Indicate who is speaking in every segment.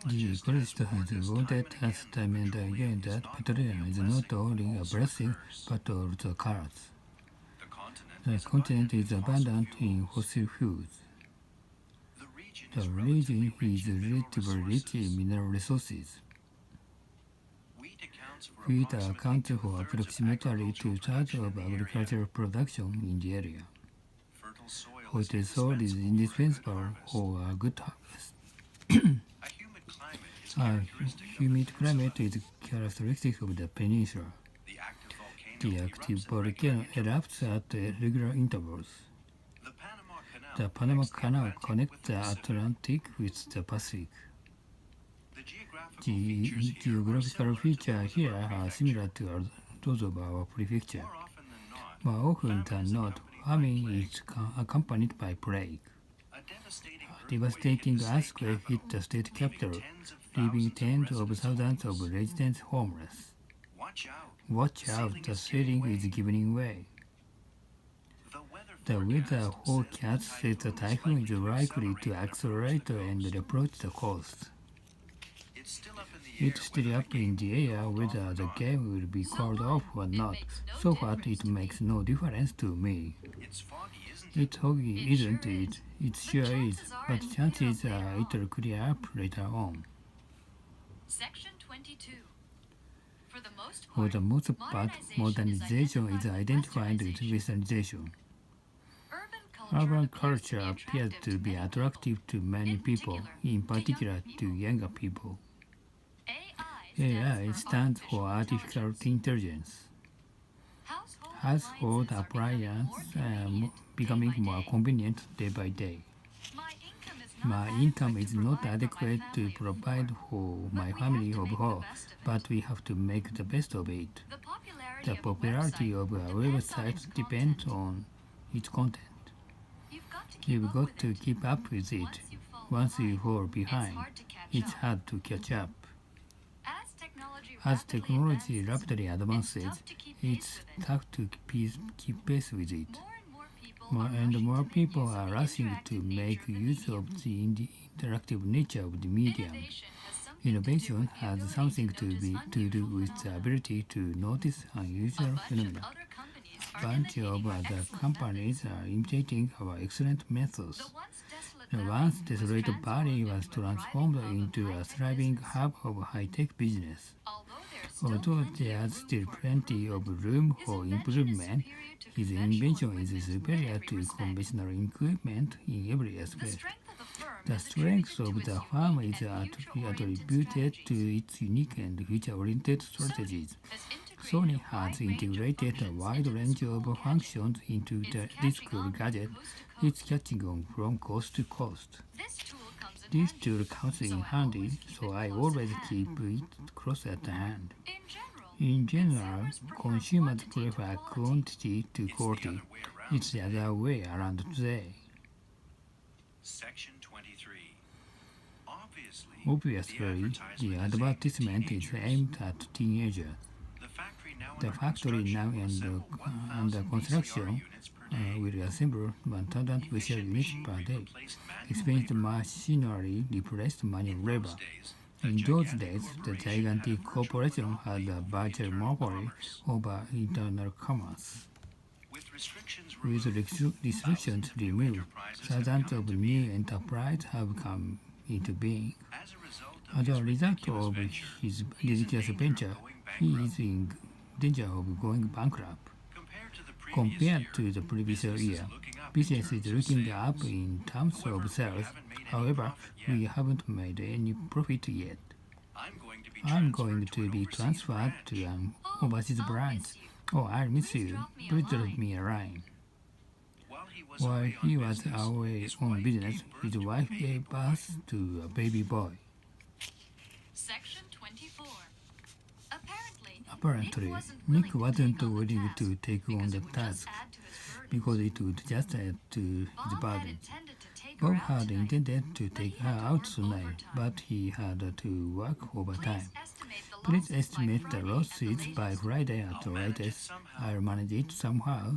Speaker 1: The ecologist has voted as time and again that petroleum is not only a blessing but also a curse. The continent is abundant in fossil fuels. The region is relatively rich in mineral resources. Wheat accounts for approximately two-thirds of agricultural production in the area. Fertile soil is indispensable for a good harvest. A humid climate is characteristic of the peninsula. The active volcano erupts at regular intervals. The Panama Canal connects the Atlantic with the Pacific. The geographical features here are similar to those of our prefecture. More often than not, farming is accompanied by plague. A devastating earthquake hit the state capital, leaving tens of thousands of residents homeless. Watch out, the ceiling is giving way. The weather forecast says the typhoon is likely to accelerate and approach the coast. It's still up in the air whether the game will be called off or not. So far, it makes no difference to me. It's foggy, isn't it? It sure is, but chances are it'll clear up later on.
Speaker 2: Section 22.
Speaker 1: For the most part, modernization is identified with westernization. Urban culture appears to be attractive to many people, in particular to younger people. AI stands for artificial intelligence. Household appliances are becoming more convenient day by day. My income is not adequate to provide for my family of four, but we have to make the best of it. The popularity of a website depends on its content. You've got to keep up with it. Once you fall behind, it's hard to catch up. As technology rapidly advances, it's tough to keep pace with it. More and more people are rushing to make use of the interactive nature of the medium. Innovation has something to do with the ability to notice unusual phenomena. A bunch of other companies are imitating our excellent methods. The once desolate valley was transformed into a thriving hub of high-tech business. Although there's still plenty of room for improvement, his invention is superior to conventional equipment in every aspect. The strength of the firm is attributed to its unique and future-oriented strategies. Sony has integrated a wide range of functions into this cool gadget. It's catching on from coast to coast. This tool comes in handy, so I always keep it close at hand. In general, consumers prefer quantity to quality. It's the other way around today.
Speaker 3: Section 23.
Speaker 1: Obviously, the advertisement is aimed at teenagers. The factory now under construction will assemble 1,000 visual units per day. Expensive machinery replaced manual labor. In those days, the gigantic corporation had a virtual monopoly over internal commerce. With restrictions removed, thousands of new enterprises have come into being. As a result of his ridiculous venture, he is in danger of going bankrupt. Compared to the previous year, business is looking up in terms of sales. However, we haven't made any profit yet. I'm going to be transferred to an overseas branch. Oh, I'll miss you. Please drop me a line. While he was away on business, his wife gave birth to a baby boy.
Speaker 2: Section 24.
Speaker 1: Apparently, Nick wasn't willing to take on the task because it would just add to his burden. Bob had intended to take her out tonight, but he had to work overtime. Please estimate the losses by Friday at the latest. I'll manage it somehow.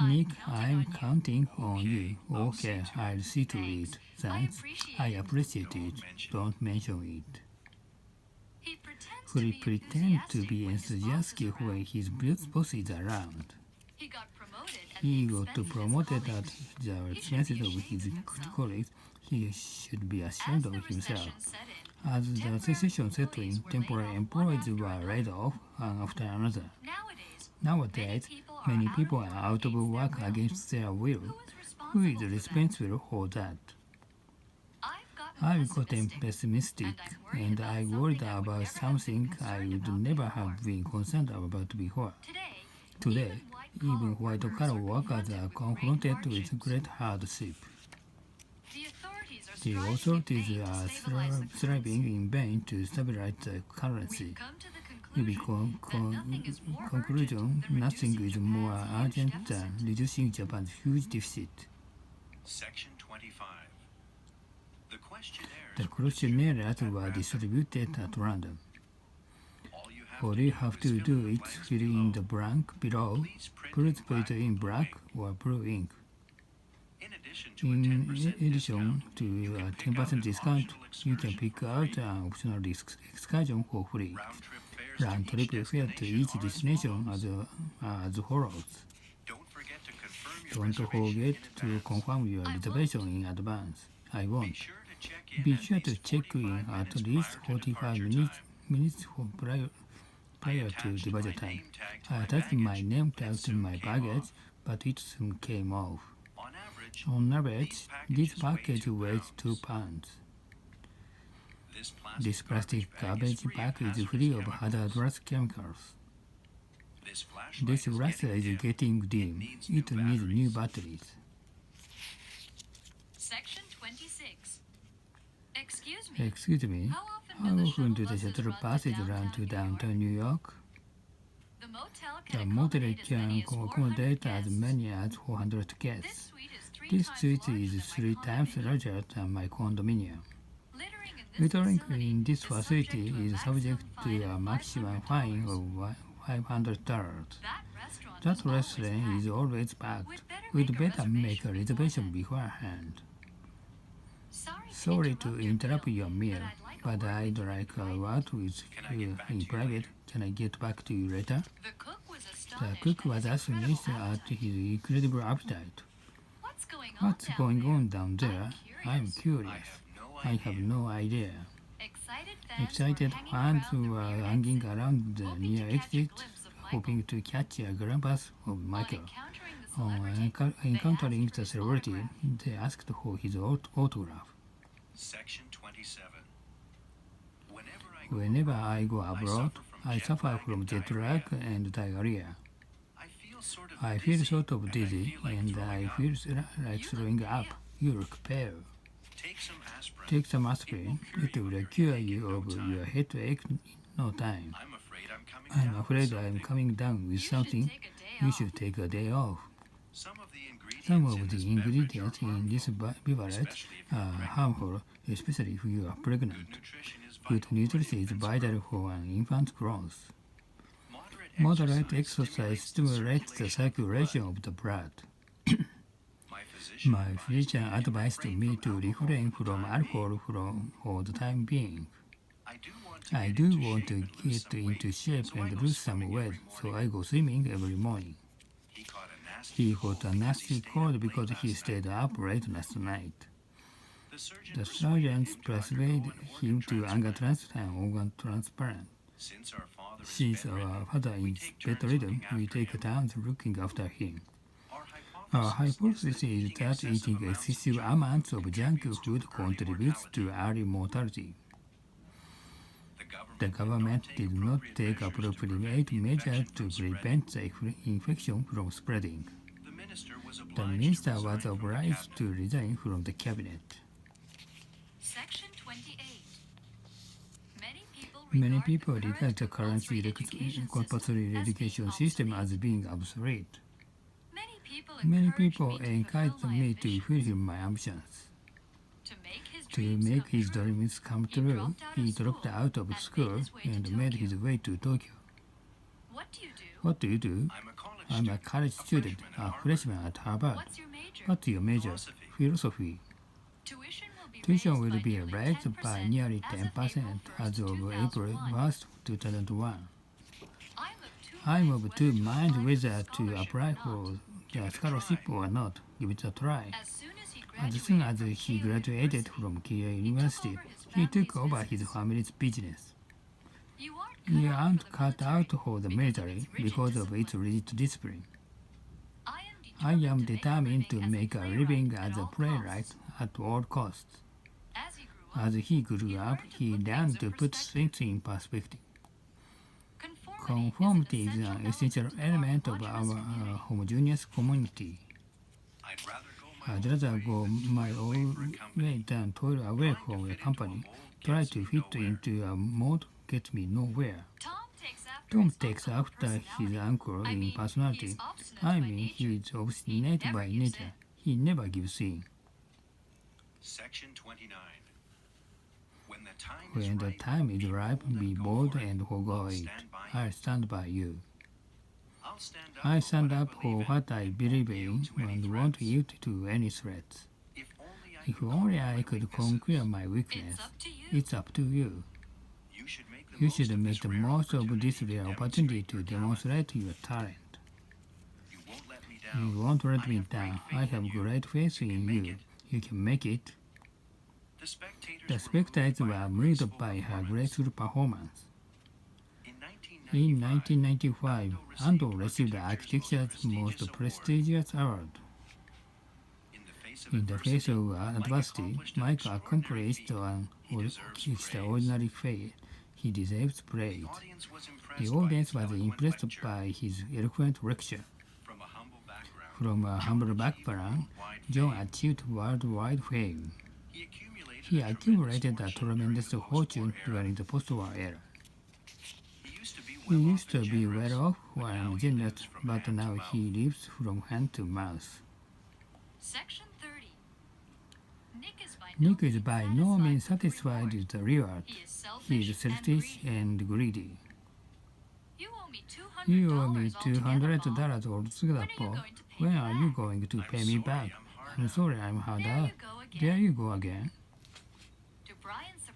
Speaker 1: Nick, I'm counting on you. Okay, I'll see to it. Thanks. I appreciate it. Don't mention it.
Speaker 2: He pretends
Speaker 1: He
Speaker 2: to be
Speaker 1: pretends to
Speaker 2: enthusiastic
Speaker 1: be
Speaker 2: when his boss is
Speaker 1: enthusiastic when
Speaker 2: around.
Speaker 1: his boss is around.
Speaker 2: He got promoted at
Speaker 1: He
Speaker 2: the
Speaker 1: got
Speaker 2: expense of his
Speaker 1: promoted at
Speaker 2: colleagues.
Speaker 1: the
Speaker 2: He should
Speaker 1: expense
Speaker 2: be
Speaker 1: of his
Speaker 2: ashamed of himself.
Speaker 1: colleagues. He should be
Speaker 2: As
Speaker 1: ashamed
Speaker 2: the
Speaker 1: of himself.
Speaker 2: recession set in,
Speaker 1: As the
Speaker 2: temporary
Speaker 1: recession set
Speaker 2: employees
Speaker 1: in,
Speaker 2: were laid
Speaker 1: temporary
Speaker 2: off
Speaker 1: employees
Speaker 2: one
Speaker 1: were
Speaker 2: after
Speaker 1: laid
Speaker 2: another.
Speaker 1: off one after another.
Speaker 2: Nowadays,
Speaker 1: Nowadays, many people are out of work
Speaker 2: their will.
Speaker 1: against their will.
Speaker 2: Who
Speaker 1: Who
Speaker 2: is
Speaker 1: is
Speaker 2: responsible for that?
Speaker 1: responsible for that?
Speaker 2: I've
Speaker 1: I've gotten pessimistic, and I worried about something I would never have been concerned about before. Today, even white-collar workers are confronted with great hardship. The authorities are striving in vain to stabilize the currency. With conclusion, nothing is more urgent than reducing Japan's huge deficit.
Speaker 3: Section 25. The questionnaires
Speaker 1: The questionnaires were distributed at random. All you have to do is fill in the blank below. Please put in black or blue ink. In addition to a 10% discount, you can pick out an optional excursion for free. Round trip fare to each destination as follows. Don't forget to confirm your reservation in advance. I won't. Be sure to check in at least 45 minutes prior to departure time. I attached my name tag to my baggage, but it soon came off. On average, this package weighs 2 pounds. This plastic garbage bag is free of hazardous chemicals. This flashlight is getting dim. It needs new batteries.
Speaker 2: Section 26. Excuse me.
Speaker 1: Excuse me,
Speaker 2: How
Speaker 1: how often do the shuttle buses run to downtown New York?
Speaker 2: The motel
Speaker 1: The
Speaker 2: can
Speaker 1: motel
Speaker 2: accommodate
Speaker 1: can accommodate as many as 400
Speaker 2: This
Speaker 1: guests.
Speaker 2: suite is
Speaker 1: This suite is 3 times larger than my condominium. Littering in this facility is subject to a maximum fine of $500. That restaurant is always packed. We'd better make a reservation beforehand. Sorry to interrupt your meal, but I'd like a word with you in private. Can I get back to you later? The cook was astonished at his incredible appetite. What's going on down there? I'm curious. I have no idea. Excited fans were hanging around the near exit, hoping to catch a glimpse of Michael. On encountering the celebrity, they asked for his autograph.
Speaker 3: Section 27.
Speaker 1: Whenever I go abroad, I suffer from jet lag and diarrhea. I feel sort of dizzy and I feel like throwing up. You look pale. Take some aspirin. It will cure you of your headache in no time. I'm afraid I'm coming down with something. You should take a day off. Some of the ingredients in this beverage are harmful, especially if you are pregnant. Good nutrition is vital for an infant's growth. Moderate exercise stimulates the circulation of the blood. My physician advised me to refrain from alcohol for the time being. I do want to get into shape and lose some weight, so I go swimming every morning. He got a nasty cold because he stayed up late last night. The surgeons persuaded him to undergo an organ transplant. Since our father is bedridden, we take turns looking after him. Our hypothesis is that eating excessive amounts of junk food contributes to early mortality. The government did not take appropriate measures to prevent the infection from spreading. The minister was obliged to resign from the cabinet.
Speaker 2: Section 28.
Speaker 1: Many people regard the current compulsory education system as being obsolete. Many people encouraged me to fulfill my ambitions. To make his dreams come true, he dropped out of school and made his way to Tokyo. What do you do? I'm a college student, a freshman at Harvard.
Speaker 2: What's your major?
Speaker 1: What's your major? Philosophy.
Speaker 2: Tuition
Speaker 1: Tuition will be
Speaker 2: nearly
Speaker 1: raised by
Speaker 2: 10%
Speaker 1: nearly
Speaker 2: as
Speaker 1: 10% as of April
Speaker 2: 2001.
Speaker 1: 1st, 2001.
Speaker 2: I'm
Speaker 1: I'm of two minds whether to apply for the scholarship or not. Give it a try. As soon as he graduated from Keiei University, he took over his family's business. You aren't cut out for the military because of its rigid discipline. I am determined to make a living as a playwright at all costs. As he grew up, he learned to put things in perspective. Conformity is an essential element of our homogeneous community.
Speaker 3: I'd rather go my
Speaker 1: I'd rather go my own way than toil away from a company. Try to fit into a mold gets me nowhere. Tom takes after his uncle in personality. I mean, he is obstinate by nature. He never gives in.
Speaker 3: Section 29.
Speaker 1: When the time is ripe, be bold and forego it. I'll stand by you. I stand up for what I believe in and won't yield to any threats. If only I could conquer my weakness. It's up to you. You should make the most of this rare opportunity to demonstrate your talent. You won't let me down. I have great faith in you. You can make it. The spectators were moved by her graceful performance. In 1995, Ando received the architecture's most prestigious award. In the face of adversity, Mike accomplished an extraordinary feat. He deserves praise. The audience was impressed by his eloquent lecture. From a humble background, John achieved worldwide fame. He accumulated a tremendous fortune during the post-war era. He used to be well off and generous, but now he lives from hand to mouth.
Speaker 2: Section 30.
Speaker 1: Nick is by no means satisfied with the reward. He is selfish
Speaker 2: greedy.
Speaker 1: and greedy.
Speaker 2: You owe me
Speaker 1: $200 altogether, Paul. When are you going to pay me back? I'm sorry I'm hard up. There you go again.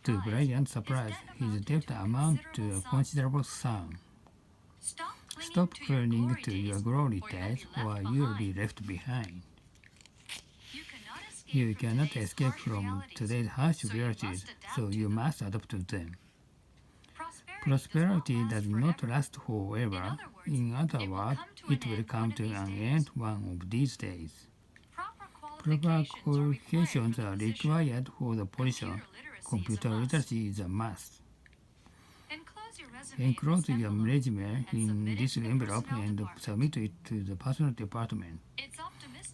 Speaker 1: To Brian's surprise, his debt amounted to a considerable sum. Stop clinging to your glory days, or you'll be left behind. You cannot escape from today's harsh realities, so you must adapt to them. Prosperity does not last forever. In other words, it will come to an end one of these days. Proper qualifications are required for the position. Computer literacy is a must. Enclose your resume in this envelope and submit it to the personnel department.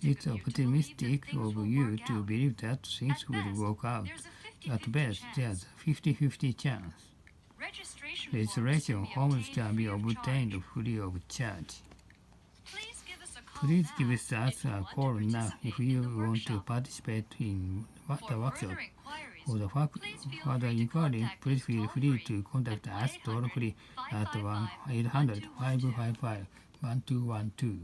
Speaker 1: It's optimistic of you to believe that things will work out. At best, there's a 50-50 chance. Registration forms can be obtained free of charge. Please give us a call now if you want to participate in the workshop. For the further inquiry, please feel free to contact us toll-free at 1-800-555-1212.